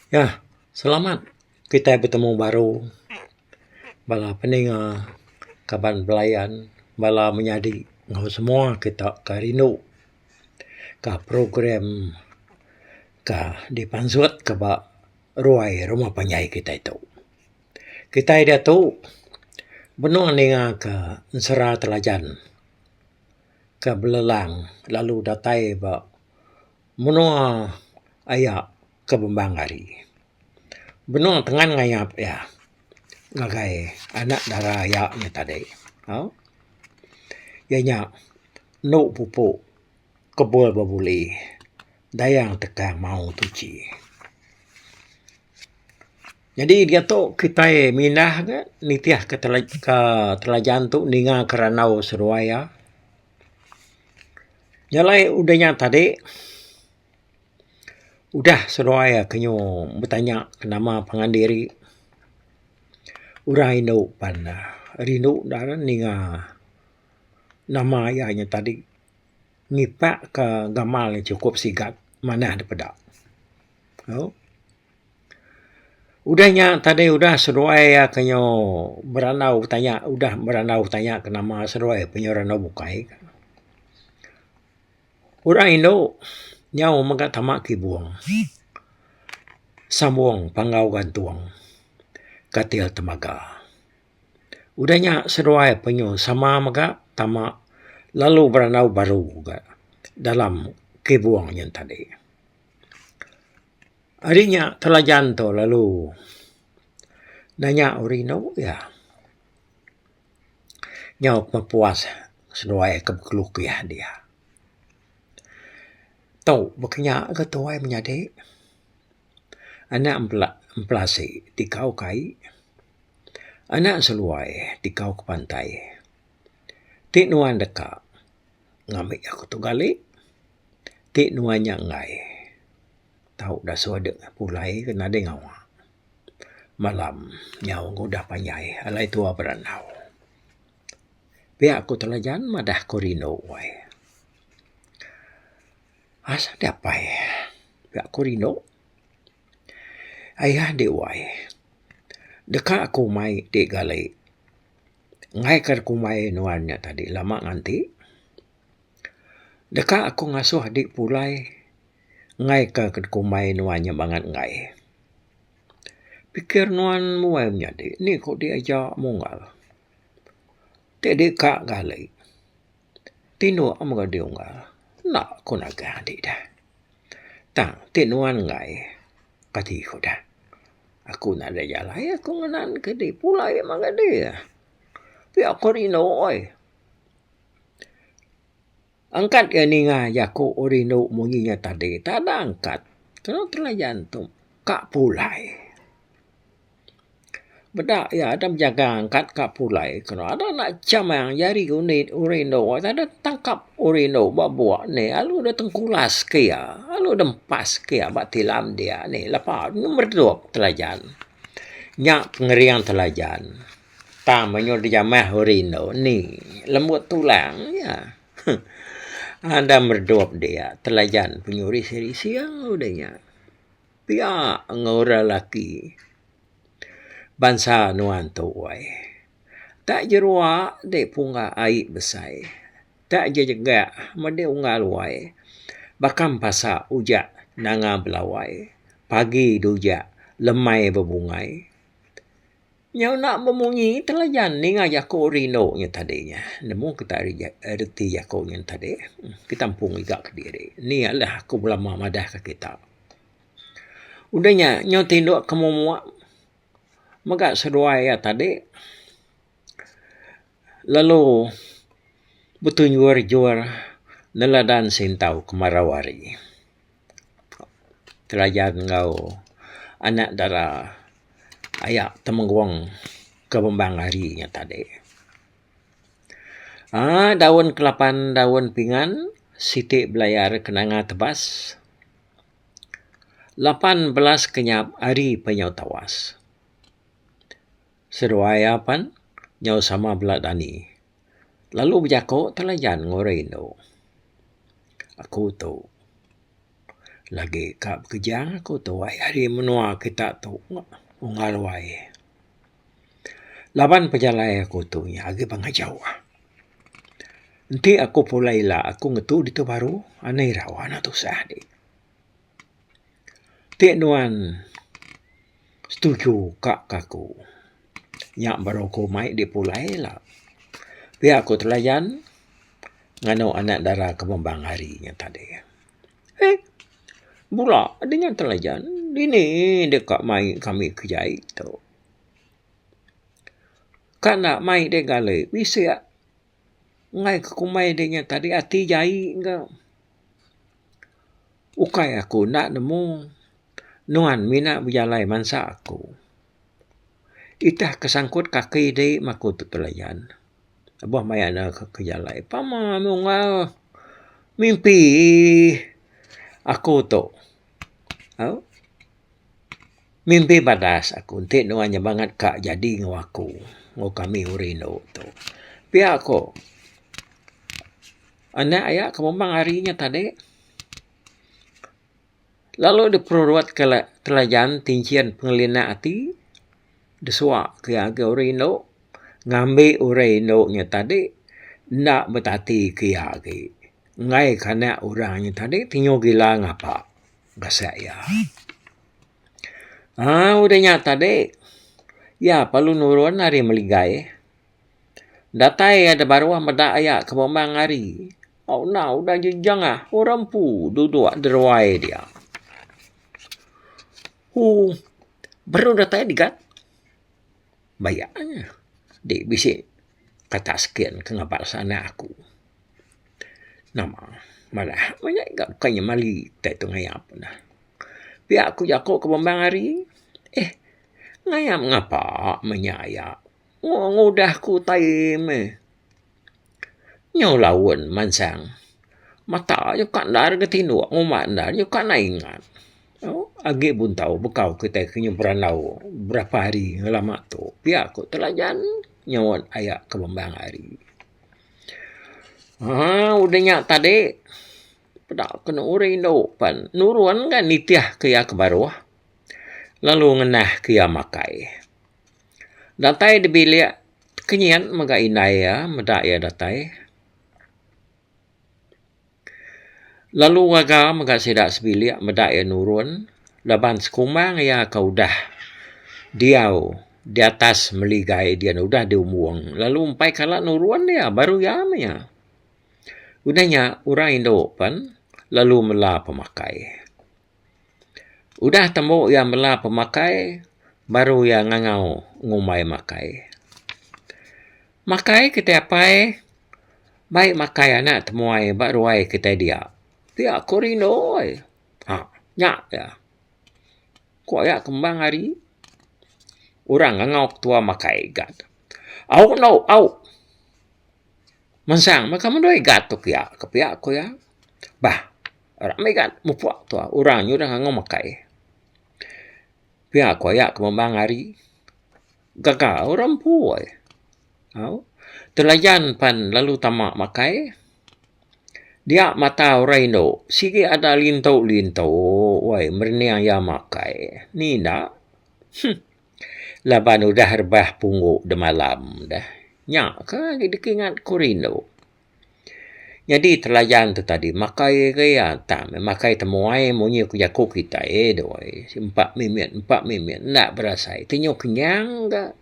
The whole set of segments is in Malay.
Ya, selamat. Kita bertemu baru. Bala pening kaban belayan. Bala menyadi ngau semua kita ka rindu. Ka program ka dipansut ka ba ruai rumah panyai kita itu. Kita ida tu benua ninga ka nsera telajan. Ka belelang lalu datai ba menua ayak ke bembangari. Benua tengan ngayap ya. Ngagai anak dara ayaknya tadi. Oh? Ianya no pupu kebul babuli dayang tekang mau tuci. Jadi dia tu kita minah ke nitiah ke telajan tu ninga keranau seruaya. Nyalai udahnya tadi udah seruaya kenyo bertanya nama pangandiri. Urai no pan rindu daran ninga nama ayahnya tadi ngipak ke gamal yang cukup sigat mana ada pedak. Oh. Udahnya tadi udah seruai ya kenyo beranau tanya udah beranau tanya ke nama seruai penyorano bukai. Urai no nyau maga tamak kibuang. Sambung pangau gantuang. Katil temaga. Udahnya seruai penyo sama maga tamak lalu beranau baru juga dalam kibuangnya tadi. Harinya telajan tu lalu nanya urino ya. Nyau mapuas seruai kebekeluk ya dia. Tau bekenya ketuai menyade. Anak empelasi tikau kai. Anak seluai tikau ke pantai. Tik nuan deka. Ngamik aku tu gali. Tik nuannya ngai. Tahu dah suada pulai kena dengaw. Malam nyau ngudah panyai alai tua beranau. Biar aku telajan madah korino wai. Asa dapai. Biar korino. Ayah de wai. Deka aku mai de galai. Ngai kar ku mai nuannya tadi lama nganti. Deka aku ngasuh adik pulai. Ngai kar ku mai nuannya banget ngai. Pikir nuan muai menyadi. Ni kok dia ajak mungal. Te deka galai. Tino amaga dia ungal. Nak ko naga adik dah. Tang, te nuan ngai. Kati ko dah. Aku nak ada jalai, aku ngenan ke dia. Pulai maga dia. Biar aku rino oi. Angkat ya ni nga yaku orino munginya tadi. Tak ada angkat. Kenapa telah jantung? Kak pulai. Bedak ya ada menjaga angkat kak pulai. Kenapa ada nak jam yang jari unit orino. Tak ada tangkap orino babuak ni. Lalu ada tengkulas kia. Lalu ada empas kia. Bak tilam dia ni. Lepas nombor 2 telajan. Nyak pengerian telajan. Tamanya dijamah orino ni. Lembut tulang ya. Anda merduap dia telajan penyuri seri siang udahnya. Pia ngora laki. Bansa nuan tuai. Tak jerua de punga ai besai. Tak juga made ungal wai. Bakam pasa ujak nanga belawai. Pagi duja lemai berbungai. Nyau nak memungi telajan ni ngajak ko rino nya tadinya. Nemu kita reti jako nya tadi. Kita ampung igak ke diri. Ni adalah aku belama madah ke kita. Udahnya nyau tinduk kemumuak. Magak seruai ya tadi. Lalu betul juar neladan sintau kemarawari. Telajan ngau anak dara ayak temengguang ke bembang harinya tadi. Daun kelapan daun pingan sitik belayar kenanga tebas. 18 kenyap hari penyau tawas. Seruayapan nyau sama belak dani. Lalu berjako telajan ngoreno. Aku tu. Lagi ka kejang aku tu ai hari menua kita tu ngalwai. Laban pejalai aku tu ya agi bangajau. Nanti aku pulai lah aku ngetu di tu baru anai rawana tu sah di. Ti nuan setuju kak kaku. Nyak baru ko mai di pulai lah. Pihak aku telayan ngano anak darah kembang harinya tadi. Bula dengan telajan ini dekat mai kami kerjai tu. Kana mai de gale bisa ngai ke kumai de tadi ati jai enggak. Ukai aku nak nemu nuan mina berjalai mansa aku. Itah kesangkut kaki de maku tu telayan. Abah mai ana ke jalai. Pama mungal mimpi aku tu. Mimpi badas aku nanti nuanya banget kak jadi ngawaku ngau kami urino tu. Pihak aku anak ayah kemambang harinya tadi. Lalu diperuat ke telajan tincian pengelina hati. Desua ke urino ngambil urino nya tadi nak betati ke agi. Ngai kana orangnya tadi tinyo gila ngapa gasa ya. Udahnya tadi ya palu nurun hari meligai. Datai ada baru meda ayak kemambang hari. Oh nah udah jejang orang pu duduk derwai dia. Baru datai digat. Bayarnya. Dek bisik kata sekian ke ngapal sana aku. Nama malah banyak gak bukannya mali tak itu ngayap nah. Pihak aku jakok kemambang hari. Ngayap ngapa menyayak. Ngudah ku taim Nyaw lawan mansang. Mata yo kan dar ketinu ngumat dar yo kan ingat. Agi pun tahu bekau kita kenya beranau berapa hari lama tu. Pihak aku telajan nyawan ayak kemambang hari. Udahnya tadi pedak kena urino pan nuruan kan nitiah kaya ke bawah. Lalu ngenah kaya makai. Datai di bilik kenyan maga inai ya medak ya datai. Lalu waga maga sedak sebilik medak ya nurun. Laban sekumang ya kau dah diau di atas meligai dia udah diumuang. Lalu umpai kalak nuruan dia baru ya ya. Udahnya orang Indo pan lalu mela pemakai. Udah temu yang mela pemakai baru yang ngangau ngumai makai. Makai kita apai baik makai anak temuai baru ai kita dia. Dia korino ai. Nyak ya. Kok ya kembang hari orang ngangau tua makai gat. Au no au. Mansang maka mendoi gat tu ya kepiak ko ya. Bah, ramai gat mupuak tu orang nyudah ngangau makai. Pihak ko ya kembang hari. Gaga orang puai. Telajan pan lalu tamak makai. Dia mata Rhino. Sige ada lintau-lintau. Wai merniang ya makai. Ni nak. Laban udah herbah pungguk de malam dah. Nyak ka dikingat Korino. Jadi telajan tu tadi makai kaya tam makai temuai monye ku jaku kita doi. 4 minit nak berasa. Tinyo kenyang ga.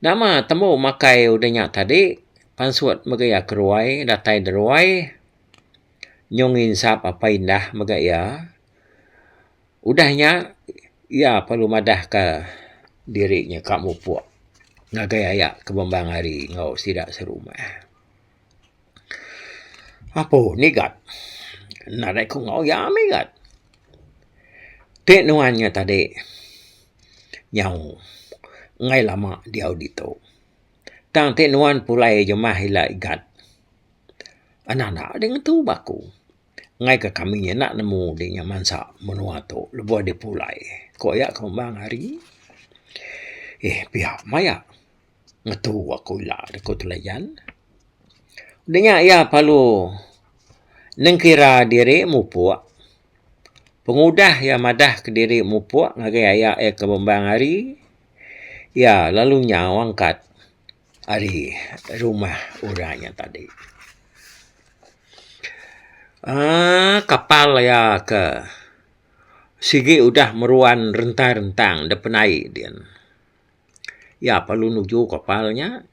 Nama temu makai udahnya tadi pansuat magaya keruai datai deruai nyongin sap apa indah magaya udahnya ya perlu madah ke dirinya kamu puak ngagaya ya kebambang hari ngau tidak serumah apa nigat narai ku ngau ya migat teknuannya tadi nyau ngai lama di audito. Tang tenuan pulai jemah hila igat. Anak-anak dengan tu baku. Ngai ke kami nak nemu dia mansa menua tu. Lebuah dia pulai. Kok ya kembang hari. Pihak maya. Ngetu aku ilah. Dekat telajan. Dia ya palu. Nengkira diri mupuak. Pengudah ya madah ke diri mupuk ngagai ayak ke bembang hari. Ya lalu nyaw angkat hari rumah orangnya tadi. Kapal ya ke sige udah meruan rentang-rentang depenai dia. Ya perlu nuju kapalnya.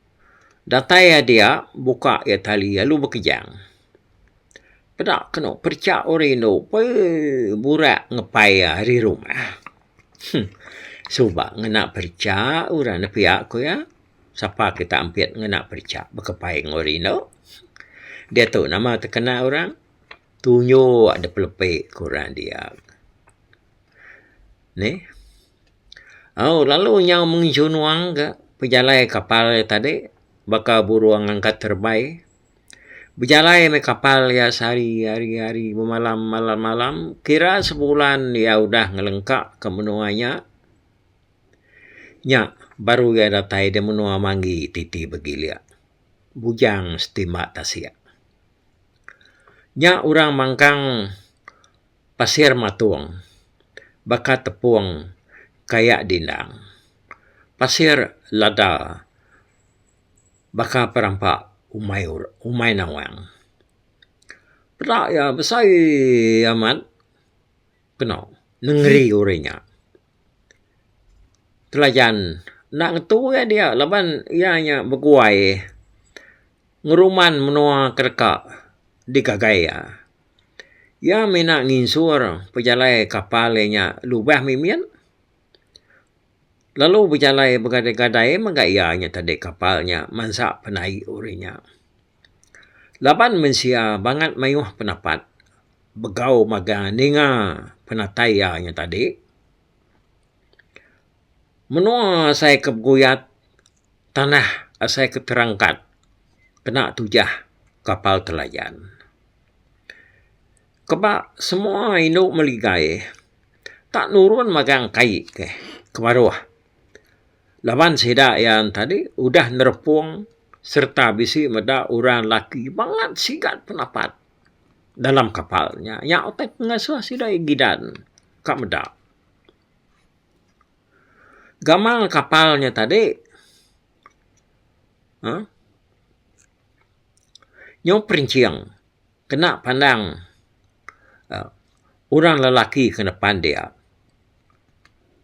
Datai dia buka ya tali lalu berkejang. Pedak kena percak oreno burak ngepai hari rumah. Subak ngena percak orang na pihak ko ya. Siapa kita ampit ngena percak berkepai ngoreno. Dia tu nama terkena orang. Tunyo ada pelepik kurang dia. Ni. Lalu yang mengijunuang ke pejalai kapal tadi. Bakal buruang angkat terbaik. Berjalan me kapal ya sehari hari malam. Kira sebulan ya udah ngelengkap ke menuanya. Nya baru ya datai dia menua manggi titi begilia. Bujang setimak tasia. Nya orang mangkang pasir matuang. Baka tepung kayak dindang. Pasir lada. Baka perampak umay nawang. Perak ya besar amat. Kena. Nengeri orangnya. Telajan. Nak ngetu ya dia. Laban ianya berguai. Ngeruman menua kerka. Dikagai ya. Ya mina nginsur. Pejalai kapalnya lubah mimian. Lalu berjalan bergadai-gadai menggayanya tadi kapalnya mansak penai orinya. Laban mensia bangat mayuh penapat. Begau maga ninga penatayanya tadi. Menua saya kebguyat tanah saya keterangkat. Kena tujah kapal telayan. Kebak semua induk meligai. Tak nurun magang kai ke kemaruah. Laban sedak yang tadi udah nerpung serta bisi meda orang laki banget sigat penapat dalam kapalnya. Ya otak ngasuh sidai gidan kak meda. Gamal kapalnya tadi. Nyong perinciang kena pandang orang lelaki ke depan dia.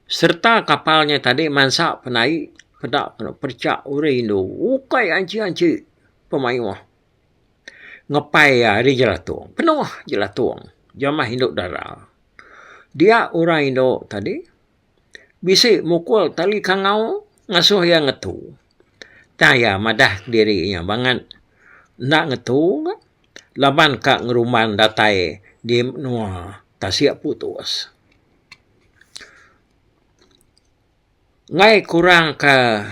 Serta kapalnya tadi mansak penai pedak kena percak urino. Ukai anci-anci pemayuh. Ngepai hari jelatuang. Penuh jelatuang. Jamah induk darah. Dia orang Indo tadi. Bisik mukul tali kangau. Ngasuh yang ngetu. Taya madah dirinya banget. Nak ngetu. Laban kak ngeruman datai. Di menua. Tak siap putus. Ngai kurang ke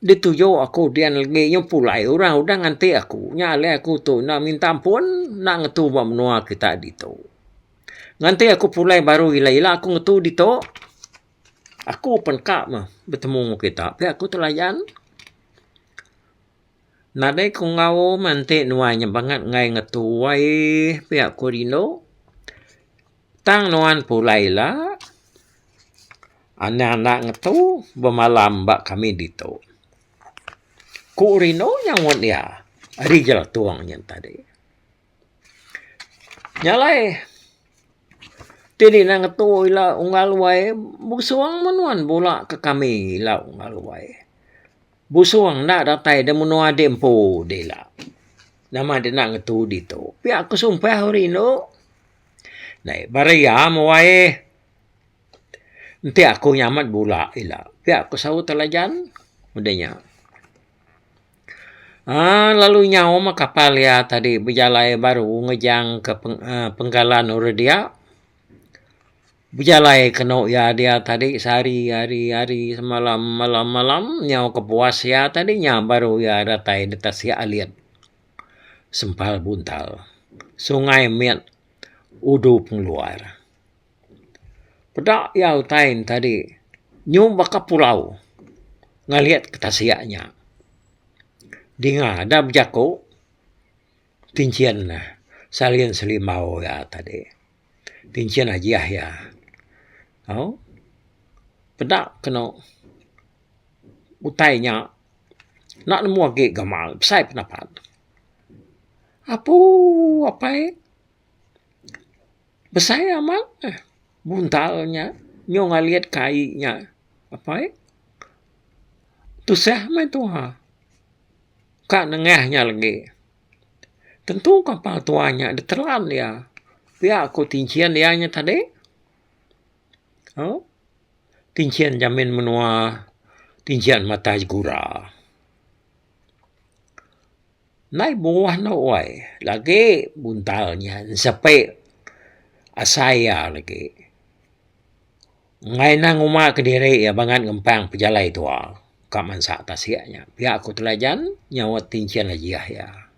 dituju aku dia lagi yang pulai orang udah nganti aku nyale aku tu nak minta ampun nak ngetu ba menua kita dito. Nganti aku pulai baru ila aku ngetu dito. Aku penkak mah bertemu kita. Tapi aku telayan. Nadai ku ngau manti nuanya banget ngai ngetu wai pihak Korino. Tang nuan pulai lah. Anak-anak ngetu bermalam bak kami dito. Ku Rino yang wan dia. Ari jala tuang yang tadi. Nyalai. Tini na ngetu ila unggal wae. Busuang manuan bola ke kami ila unggal wae. Busuang nak datai dia menua dempo dela. Nama dia nak ngetu dito. Pihak aku sumpah Rino. Nai baraya mo wae. Nanti aku nyamat bola ila. Pihak aku sahu telajan. Mudahnya. Lalu nyawa mah kapal ya tadi berjalan baru ngejang ke penggalan orang dia. Berjalan kena ya dia tadi sehari hari semalam malam nyawa ke puas ya tadi nyawa baru ya datai detas ya aliat. Sempal buntal. Sungai miat udu pengeluar. Pedak ya utain tadi. Nyum baka pulau. Ngaliat ketasiaknya. Dinga ada berjako. Tincian lah. Salian selimau ya tadi. Tincian Haji Yahya. Pedak kena utainya nak nemu age gamal besai pendapat. Apa besai amat buntalnya nyong lihat kainya tusah mai tuha kak nengahnya lagi. Tentu kapal tuanya ditelan dia. Pihak aku tincian dianya tadi. Tincian jamin menua tincian mata gura. Nai buah na uai. Lagi buntalnya. Sampai asaya lagi. Ngai nang umah kediri ya bangan ngempang pejalai tua. Kaman sa tasiaknya. Pihak aku telajan nyawat tincian Haji Yahya.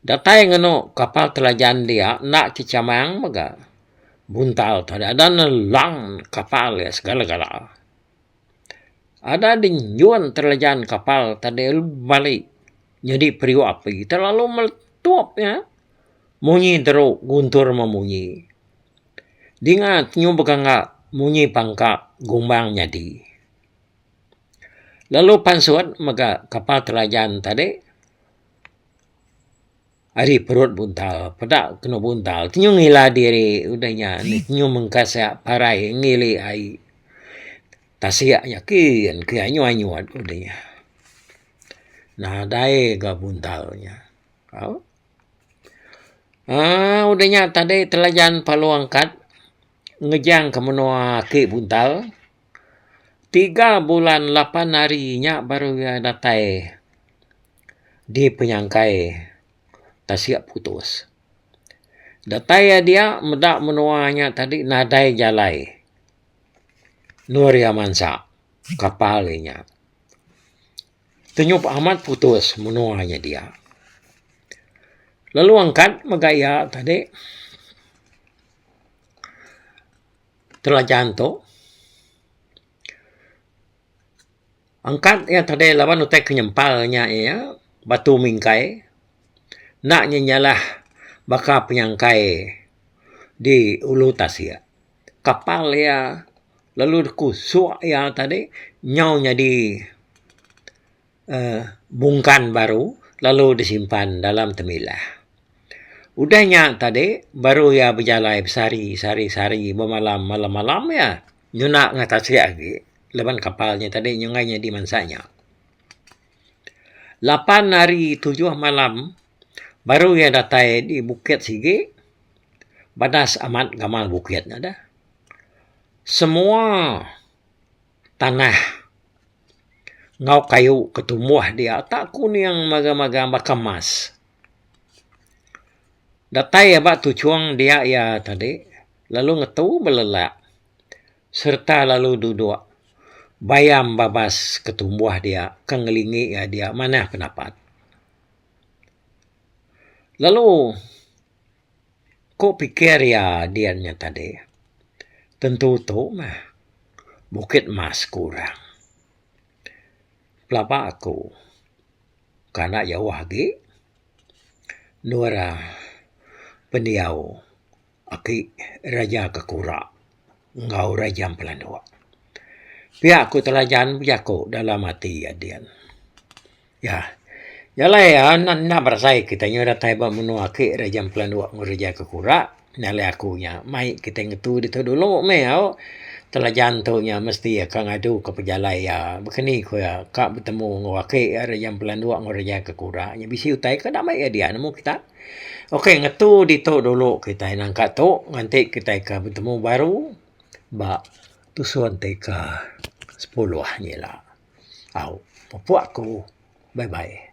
Datai ngeno kapal telajan dia nak cicamang maga buntal tadi ada nelang kapal ya segala-gala. Ada dinjuan telajan kapal tadi balik jadi periu api terlalu meletup ya. Munyi teruk guntur memunyi. Dingat nyu begangga munyi pangka gumbang nyadi. Lalu pansuat maga kapal telajan tadi ari perut buntal, pedak kena buntal. Tinyu ngila diri udahnya, tinyu mengkasa parai ngili ai. Tasiaknya kian anyuan udahnya. Nah, dai ga buntalnya. Udahnya tadi telajan palu angkat ngejang ke menua ke buntal. 3 bulan 8 harinya baru ya datai di penyangkai tasiak putus. Dataya dia medak menuanya tadi nadai jalai. Nuria mansa kapalnya. Tenyup amat putus menuanya dia. Lalu angkat megaya tadi telah jantung. Angkat ya tadi lawan utai kenyempalnya ya batu mingkai. Nak nyalah baka penyangkai di ulu tasia. Kapal ya lalu kusuk ya tadi nyaunya di bungkan baru lalu disimpan dalam temilah. Udahnya tadi baru ya berjalan sari malam ya nyunak ngatasi lagi leban kapalnya tadi nyungainya di mansanya. 8 hari 7 malam baru ya datai di Bukit Sigi. Badas amat gamal bukitnya dah. Semua tanah ngau kayu ketumbuh dia tak kuning maga-maga bakamas. Datai ya bak tucuang dia ya tadi. Lalu ngetu belelak. Serta lalu duduk. Bayam babas ketumbuh dia. Kengelingi ya dia. Mana pendapat? Lalu, kok pikir ya dianya tadi? Tentu tu mah bukit mas kurang. Pelapa aku, karena jauh lagi, nuara pendiau, aki raja kekura, ngau raja pelandua. Pihak aku telajan piaku dalam hati ya dian. Ya. Yalah ya, na bersai kita nyurat taiba menua ke rajam pelandua ngurja kekura, nale akunya. Mai kita ngetu itu dulu meo telah jantunya mesti ya kang adu ke pejalai ya. Bekeni ko ya kak bertemu ngwake rajam pelandua ngurja kekura. Nya bisi utai ka damai ya dia nemu kita. Oke, ngetu dito dulu kita nangkat tu nganti kita ka bertemu baru ba tusuan teka 10 lah. Au, puak aku. Bye bye.